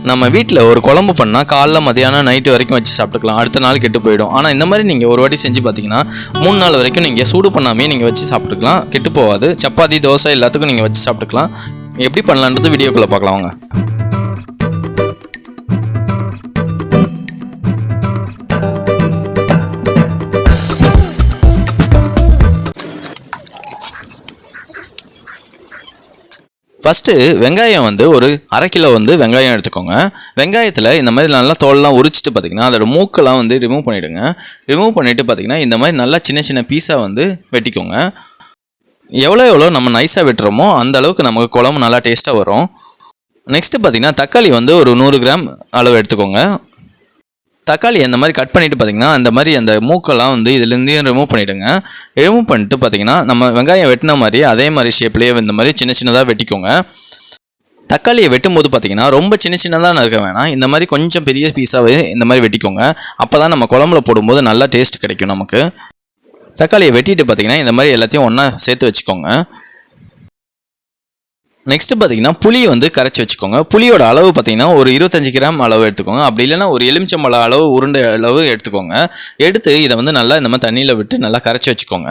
நம்ம வீட்டில் ஒரு குழம்பு பண்ணால் காலைல மதியானம் நைட்டு வரைக்கும் வச்சு சாப்பிட்டுக்கலாம், அடுத்த நாள் கெட்டு போயிடும். ஆனால் இந்த மாதிரி நீங்கள் ஒரு வாட்டி செஞ்சு பார்த்தீங்கன்னா 3 நாள் வரைக்கும் நீங்கள் சூடு பண்ணாமே நீங்கள் வச்சு சாப்பிட்டுக்கலாம், கெட்டு போகாது. சப்பாத்தி தோசை எல்லாத்துக்கும் நீங்கள் வச்சு சாப்பிட்டுக்கலாம். எப்படி பண்ணலான்றது வீடியோக்குள்ளே பார்க்கலாம் வாங்க. ஃபஸ்ட்டு வெங்காயம் ஒரு 1/2 கிலோ வெங்காயம் எடுத்துக்கோங்க. வெங்காயத்தில் இந்த மாதிரி நல்லா தோலெலாம் உரிச்சிட்டு பார்த்திங்கன்னா அதோட மூக்கெல்லாம் ரிமூவ் பண்ணிவிடுங்க. ரிமூவ் பண்ணிவிட்டு பார்த்திங்கன்னா இந்த மாதிரி நல்லா சின்ன சின்ன பீஸாக வெட்டிக்கோங்க. எவ்வளோ நம்ம நைஸாக வெட்டுறோமோ அந்த அளவுக்கு நமக்கு குழம்பு நல்லா டேஸ்ட்டாக வரும். நெக்ஸ்ட்டு பார்த்திங்கன்னா தக்காளி ஒரு 100 கிராம் அளவு எடுத்துக்கோங்க. தக்காளி அந்த மாதிரி கட் பண்ணிவிட்டு பார்த்திங்கன்னா அந்த மாதிரி அந்த மூக்கெல்லாம் இதுலேருந்து ரிமூவ் பண்ணிவிடுங்க. ரிமூவ் பண்ணிட்டு பார்த்திங்கன்னா நம்ம வெங்காயம் வெட்டின மாதிரி அதே மாதிரி ஷேப்லேயே இந்த மாதிரி சின்ன சின்னதாக வெட்டிக்கோங்க. தக்காளியை வெட்டும்போது பார்த்திங்கன்னா ரொம்ப சின்ன சின்னதாக நறுக்க வேணாம், இந்த மாதிரி கொஞ்சம் பெரிய பீஸாகவே இந்த மாதிரி வெட்டிக்கோங்க. அப்போ தான் நம்ம குழம்புல போடும்போது நல்லா டேஸ்ட் கிடைக்கும் நமக்கு. தக்காளியை வெட்டிட்டு பார்த்திங்கன்னா இந்த மாதிரி எல்லாத்தையும் ஒன்றா சேர்த்து வச்சுக்கோங்க. நெக்ஸ்ட்டு பார்த்திங்கன்னா புளி கரைச்சி வச்சுக்கோங்க. புளியோட அளவு பார்த்திங்கன்னா ஒரு 25 கிராம் அளவு எடுத்துக்கோங்க. அப்படி இல்லைன்னா ஒரு எலுமிச்சம்பழம் அளவு உருண்டை அளவு எடுத்துக்கோங்க. எடுத்து இதை நல்லா இந்த மாதிரி தண்ணியில் விட்டு நல்லா கரைச்சி வச்சுக்கோங்க.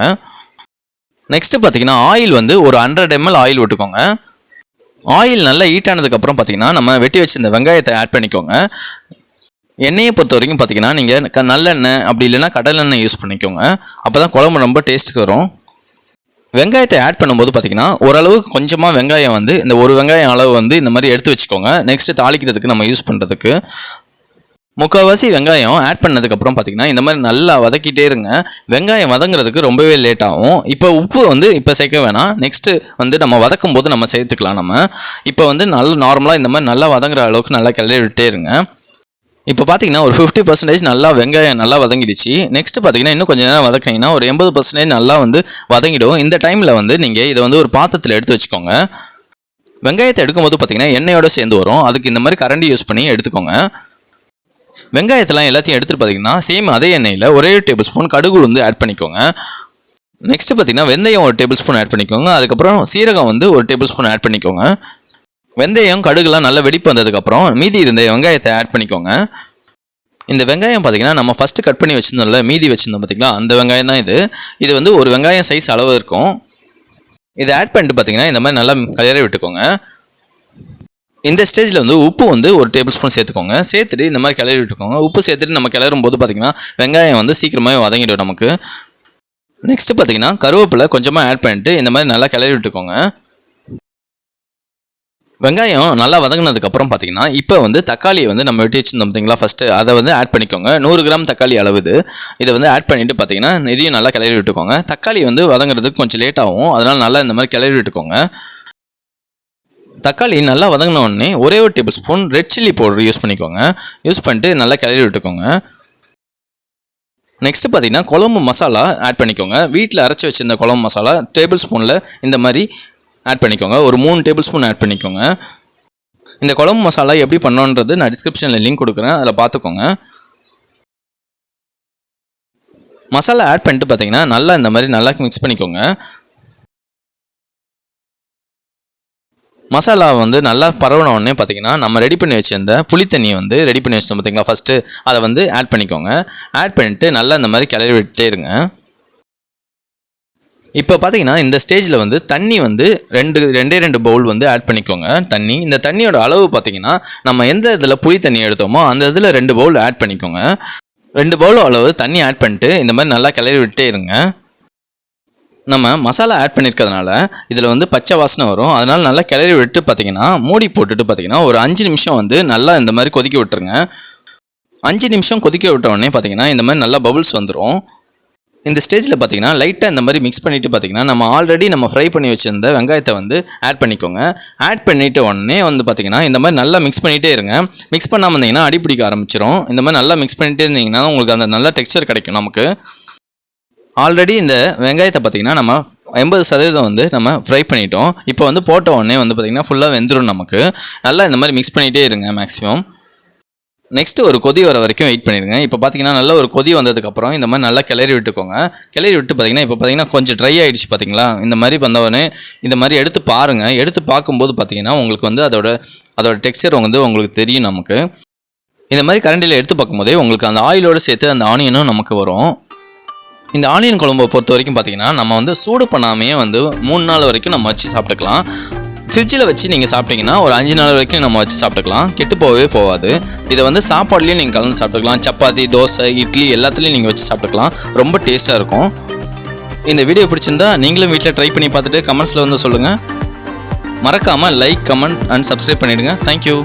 நெக்ஸ்ட்டு பார்த்திங்கன்னா ஆயில் ஒரு 100 ml ஆயில் விட்டுக்கோங்க. ஆயில் நல்லா ஹீட் ஆனதுக்கப்புறம் பார்த்திங்கன்னா நம்ம வெட்டி வச்சிருந்த வெங்காயத்தை ஆட் பண்ணிக்கோங்க. எண்ணெயை பொறுத்த வரைக்கும் பார்த்திங்கன்னா நீங்கள் நல்லெண்ணெய் அப்படி இல்லைன்னா கடலெண்ணெய் யூஸ் பண்ணிக்கோங்க. அப்போ தான் குழம்பு ரொம்ப டேஸ்ட்டுக்கு வரும். வெங்காயத்தை ஆட் பண்ணும்போது பார்த்திங்கன்னா ஓரளவுக்கு கொஞ்சமாக வெங்காயம் இந்த ஒரு வெங்காயம் அளவு இந்த மாதிரி எடுத்து வச்சுக்கோங்க. நெக்ஸ்ட்டு தாளிக்கிறதுக்கு நம்ம யூஸ் பண்ணுறதுக்கு. முக்கால்வாசி வெங்காயம் ஆட் பண்ணதுக்கப்புறம் பார்த்திங்கன்னா இந்த மாதிரி நல்லா வதக்கிட்டே இருங்க. வெங்காயம் வதங்குறதுக்கு ரொம்பவே லேட் ஆகும். இப்போ உப்பு இப்போ சேர்க்க வேணாம், நெக்ஸ்ட்டு நம்ம வதக்கும் போது நம்ம சேர்த்துக்கலாம். நம்ம இப்போ நல்லா நார்மலாக இந்த மாதிரி நல்லா வதங்குற அளவுக்கு நல்லா கிளறி விட்டே இருங்க. இப்போ பார்த்தீங்கன்னா ஒரு 50% நல்லா வெங்காயம் நல்லா வதங்கிடுச்சு. நெக்ஸ்ட் பார்த்தீங்கன்னா இன்னும் கொஞ்சம் நேரம் வதக்கினீங்கன்னா ஒரு 80% நல்லா வதங்கிடும். இந்த டைமில் நீங்கள் இதை ஒரு பாத்திரத்தில் எடுத்து வச்சுக்கோங்க. வெங்காயத்தை எடுக்கும்போது பார்த்தீங்கன்னா எண்ணெயோடு சேர்ந்து வரும், அதுக்கு இந்த மாதிரி கரண்டி யூஸ் பண்ணி எடுத்துக்கோங்க. வெங்காயத்தெல்லாம் எல்லாத்தையும் எடுத்துகிட்டு பார்த்தீங்கன்னா சேம் அதே எண்ணெயில் ஒரே 1 டேபிள் ஸ்பூன் கடுகு ஆட் பண்ணிக்கோங்க. நெக்ஸ்ட்டு பார்த்தீங்கன்னா வெந்தயம் 1 டேபிள் ஸ்பூன் ஆட் பண்ணிக்கோங்க. அதுக்கப்புறம் சீரகம் 1 டேபிள் ஸ்பூன் ஆட் பண்ணிக்கோங்க. வெந்தயம் கடுகுலாம் நல்லா வெடிப்பு வந்ததுக்கப்புறம் மீதி இருந்த வெங்காயத்தை ஆட் பண்ணிக்கோங்க. இந்த வெங்காயம் பார்த்திங்கன்னா நம்ம ஃபஸ்ட்டு கட் பண்ணி வச்சுருந்தோம்ல, மீதி வச்சுருந்தோம் பார்த்திங்களா, அந்த வெங்காயம் தான் இது ஒரு வெங்காயம் சைஸ் அளவு இருக்கும். இதை ஆட் பண்ணிட்டு பார்த்திங்கன்னா இந்த மாதிரி நல்லா கலரி விட்டுக்கோங்க. இந்த ஸ்டேஜில் உப்பு 1 டேபிள் ஸ்பூன் சேர்த்துக்கோங்க. சேர்த்துட்டு இந்த மாதிரி கிளறி விட்டுக்கோங்க. உப்பு சேர்த்துட்டு நம்ம கிளறும் போது பார்த்திங்கன்னா வெங்காயம் சீக்கிரமாகவே வதங்கிடும் நமக்கு. நெக்ஸ்ட்டு பார்த்திங்கன்னா கருவேப்பிலை கொஞ்சமாக ஆட் பண்ணிட்டு இந்த மாதிரி நல்லா கிளறி விட்டுக்கோங்க. வெங்காயம் நல்லா வதங்கினதுக்கப்புறம் பார்த்தீங்கன்னா இப்போ தக்காளியை நம்ம வெட்டி வச்சுருந்தோம் பார்த்தீங்களா, ஃபஸ்ட்டு அதை ஆட் பண்ணிக்கோங்க. 100 கிராம் தக்காளி அளவுது. இதை ஆட் பண்ணிவிட்டு பார்த்தீங்கன்னா இதையும் நல்லா கிளறி விட்டுக்கோங்க. தக்காளி வதங்குறதுக்கு கொஞ்சம் லேட் ஆகும், அதனால் நல்லா இந்த மாதிரி கிளறி விட்டுக்கோங்க. தக்காளி நல்லா வதங்கின உடனே ஒரே 1 table spoon red chilli powder use பண்ணிக்கோங்க. யூஸ் பண்ணிட்டு நல்லா கிளறி விட்டுக்கோங்க. நெக்ஸ்ட்டு பார்த்தீங்கன்னா குழம்பு மசாலா ஆட் பண்ணிக்கோங்க. வீட்டில் அரைச்சி வச்சுருந்த குழம்பு மசாலா டேபிள் ஸ்பூனில் இந்த மாதிரி ஆட் பண்ணிக்கோங்க. ஒரு 3 டேபிள் ஸ்பூன் ஆட் பண்ணிக்கோங்க. இந்த குழம்பு மசாலா எப்படி பண்ணோன்றது நான் டிஸ்கிரிப்ஷனில் லிங்க் கொடுக்குறேன், அதில் பார்த்துக்கோங்க. மசாலா ஆட் பண்ணிட்டு பார்த்தீங்கன்னா நல்லா இந்த மாதிரி நல்லா மிக்ஸ் பண்ணிக்கோங்க. மசாலா நல்லா பரவன உடனே பார்த்தீங்கன்னா நம்ம ரெடி பண்ணி வச்சிருந்த புளி தண்ணியை ரெடி பண்ணி வச்சோம் பார்த்தீங்களா, ஃபஸ்ட்டு அதை ஆட் பண்ணிக்கோங்க. ஆட் பண்ணிவிட்டு நல்லா இந்த மாதிரி கிளறி விட்டுட்டே இருங்க. இப்போ பார்த்தீங்கன்னா இந்த ஸ்டேஜில் தண்ணி ரெண்டே 2 பவுல் ஆட் பண்ணிக்கோங்க தண்ணி. இந்த தண்ணியோட அளவு பார்த்தீங்கன்னா நம்ம எந்த இதில் புளி தண்ணி எடுத்தோமோ அந்த இதில் 2 பவுல் ஆட் பண்ணிக்கோங்க. 2 பவுல் அளவு தண்ணி ஆட் பண்ணிட்டு இந்த மாதிரி நல்லா கிளறி விட்டே இருங்க. நம்ம மசாலா ஆட் பண்ணியிருக்கிறதுனால இதில் பச்சை வாசனை வரும், அதனால் நல்லா கிளறி விட்டு பார்த்தீங்கன்னா மூடி போட்டுட்டு பார்த்தீங்கன்னா ஒரு 5 நிமிஷம் நல்லா இந்த மாதிரி கொதிக்க விட்டுருங்க. 5 நிமிஷம் கொதிக்க விட்ட உடனே பார்த்தீங்கன்னா இந்த மாதிரி நல்லா பபுள்ஸ் வந்துடும். இந்த ஸ்டேஜில் பார்த்தீங்கன்னா லைட்டாக இந்த மாதிரி மிக்ஸ் பண்ணிவிட்டு பார்த்தீங்கன்னா நம்ம ஆல்ரெடி ஃப்ரை பண்ணி வச்சுருந்த வெங்காயத்தை ஆட் பண்ணிக்கோங்க. ஆட் பண்ணிவிட்டு உடனே பார்த்தீங்கன்னா இந்த மாதிரி நல்லா மிக்ஸ் பண்ணிகிட்டே இருங்க. மிக்ஸ் பண்ணாமல் இருந்தீங்கன்னா அடி பிடிக்க ஆரம்பிச்சிடும். இந்த மாதிரி நல்லா மிக்ஸ் பண்ணிகிட்டே இருந்தீங்கன்னா உங்களுக்கு அந்த நல்ல டெக்ஸ்சர் கிடைக்கும் நமக்கு. ஆல்ரெடி இந்த வெங்காயத்தை பார்த்தீங்கன்னா நம்ம 80% நம்ம ஃப்ரை பண்ணிட்டோம். இப்போ போட்ட உடனே பார்த்தீங்கன்னா ஃபுல்லாக வெந்துடும் நமக்கு. நல்லா இந்த மாதிரி மிக்ஸ் பண்ணிகிட்டே இருங்க மேக்ஸிமம். நெக்ஸ்ட்டு ஒரு கொதி வர வரைக்கும் வெயிட் பண்ணிடுங்க. இப்போ பார்த்தீங்கன்னா நல்ல ஒரு கொதி வந்ததுக்கப்புறம் இந்த மாதிரி நல்லா கிளறி விட்டுக்கோங்க. கிளறி விட்டு பார்த்தீங்கன்னா இப்போ பார்த்தீங்கன்னா கொஞ்சம் ட்ரை ஆகிடுச்சு பார்த்தீங்களா. இந்த மாதிரி வந்தவொடனே இந்த மாதிரி எடுத்து பாருங்கள். எடுத்து பார்க்கும்போது பார்த்தீங்கன்னா உங்களுக்கு வந்து அதோட டெக்ஸ்சர் வந்து உங்களுக்கு தெரியும். நமக்கு இந்த மாதிரி கரண்டியில் எடுத்து பார்க்கும்போதே உங்களுக்கு அந்த ஆயிலோடு சேர்த்து அந்த ஆனியனும் நமக்கு வரும். இந்த ஆனியன் குழம்பை பொறுத்த வரைக்கும் பார்த்தீங்கன்னா நம்ம வந்து சூடு பண்ணாமையே வந்து 3 நாள் வரைக்கும் நம்ம வச்சு சாப்பிட்டுக்கலாம். ஃப்ரிட்ஜில் வச்சு நீங்கள் சாப்பிட்டீங்கன்னா ஒரு 5 நாள் வரைக்கும் நம்ம வச்சு சாப்பிட்டுக்கலாம். கெட்டு போகவே போகாது. இதை வந்து சாப்பாடுலேயும் நீங்கள் கலந்து சாப்பிட்டுக்கலாம். சப்பாத்தி, தோசை, இட்லி எல்லாத்துலேயும் நீங்கள் வச்சு சாப்பிட்டுக்கலாம். ரொம்ப டேஸ்ட்டாக இருக்கும். இந்த வீடியோ பிடிச்சிருந்தா நீங்களும் வீட்டில் ட்ரை பண்ணி பார்த்துட்டு கமெண்ட்ஸில் வந்து சொல்லுங்கள். மறக்காமல் லைக், கமெண்ட் அண்ட் சப்ஸ்கிரைப் பண்ணிவிடுங்க. தேங்க்யூ.